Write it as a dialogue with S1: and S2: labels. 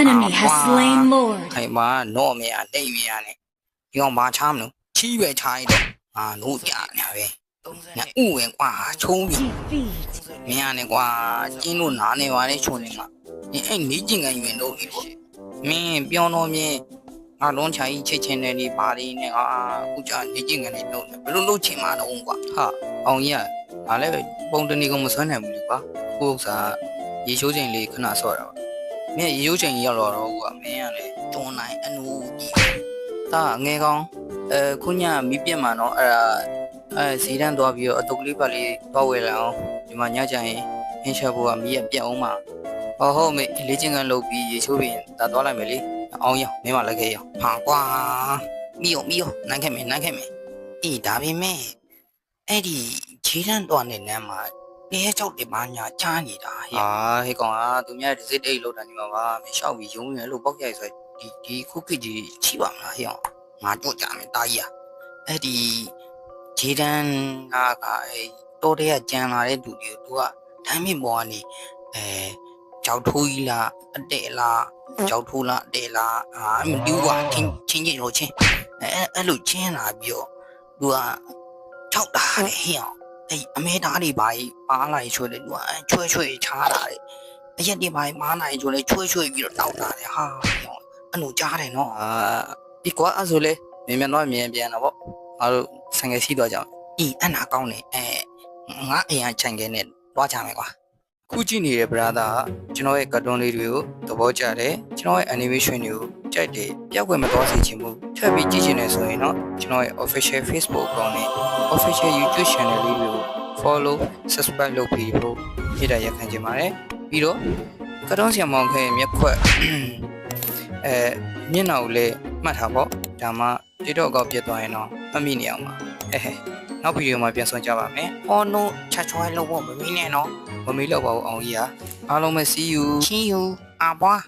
S1: Enemy has slain Lord.
S2: ခိုင်မာတော့မရတိတ်မရနဲ့ဒီကောင်ဘာချမ်းမလို့ချီးပဲချားရတော့လို့ကြညာပဲညဥဝင်ကွာချုံးပြီ
S1: Defeat.
S2: မရနဲ့ကွာကျင်းလို့နားနေပါလေချုံနေမှာအဲ့နေကျင်ကန်ရင်တော့ပြီပေါ့မင်းပြောတော့မြင်ငါလုံးချာကြီးချစ်ချင်းနဲ့ဒီပါလေးနဲ့အခုကြာနေကျင်ကန်နေတော့ဘယ်လိုလုပ်ချင်မှာတော့ကွာဟာအောင်ကြီးကဒါလည်းပုံတနေကောင်မစွမ်းနိုင်ဘူးလေကွာကိုဥစ္စာရေရှိုးချိန်လေးခဏဆော့တာပါမင်းရေရှိုးချိန်ရောက်တော့ကွာမင်းကလည်းတွန်းနိုင်အနူကြီးဒါငယ်ကောင်ခုညမီးပြက်မှာတော့အဲ့ဒါဈေးတန်းသွားပြီးတော့အတုပ်ကလေးပါလေးသွားဝယ်လာအောင်ဒီမှာညကြရင်ဟင်းချက်ဖို့ကမီးရပြက်အောင်မှာဟုတ်မေလေ့ကျင့်ခန်းလုပ်ပြီးရေချိုးပြီးဒါသွားလိုက်မယ်လေအောင်ရမင်းမလည်းခဲ့ရဟာကွာမီးရောနိုင်ခဲ့မယ်အေးဒါပေမဲ့အဲ့ဒီဈေးတန်းသွားနေနမ်းမှာနေကြောက်တယ်မညာချားနေတာဟဲ့ကောင်သူများဒီစစ်တိတ်လောက်တာညီမပါမင်းရှောက်ပြီးယုံနေလို့ပေါက်ရိုက်ဆိုဒီခုခေတ်ကြီးချိပါမလားဟဲ့အောင်ငါတော့ကြမယ်တာကြီးအဲ့ဒီဂျေဒန်ကတော်တဲ့ကြံလာတဲ့သူတွေကိုသူကတမ်းမြင့်ပေါ်ကနေကြောက်ထိုးကြီးလားအတဲလားကြောက်ထိုးလားအတဲလားမတူးကွာချင်းလို့ချင်းအဲ့လိုချင်းလာပြီးတော့သူကကြောက်တာလေဟဲ့အောင်အဲ့အမေသားတွေပါလိုက်ချွေတယ်သူကချွေချားတာလေအရက်တွေပါမားနိုင်ချွေလေချွေပြီးတော့တောက်တာလေဟာအဲ့လိုကြားတယ်နော်ဒီကွာအဲ့ဆိုလေမြင်တော့မြင်ပြန်တော့ဗောငါတို့ဆိုင်ငယ်စီးသွားကြအောင်အနာကောင်းနေငါအရင်ခြံခဲနဲ့တွားကြမယ်ကွာခုကြည့်နေတဲ့ brother ကျွန်တော်ရဲ့ cartoon လေးတွေကိုသဘောကျတယ်ကျွန်တော်ရဲ့ animation တွေကိုကြိုက်တယ်ပျောက်ွယ်မသွားစေချင်ဘူးထပ်ပြီးကြည့်ချင်တယ်ဆိုရင်တော့ကျွန်တော်ရဲ့ official Facebook account နဲ့ official YouTube channel လေးတွေကို follow subscribe လုပ်ပြီးဖို့ပြတာရက်ခံချင်ပါတယ်ပြီးတော့ cartoon ဆရာမောင်ခဲမျက်ခွက်မျက်နှာကိုလည်းမှတ်ထားပေါ့ဒါမှ TikTok အကောင့်ပြတ်သွားရင်တော့မမိနေအောင်ပါနောက်ဗီဒီယိုမှာပြန်ဆောင်ကြပါမယ်။အော်နိုချက်ချွဲလို့မမီးနဲ့နော်မမီးလောက်ပါဘူးအောင်ကြီးအားလုံးပဲ see you အာပွား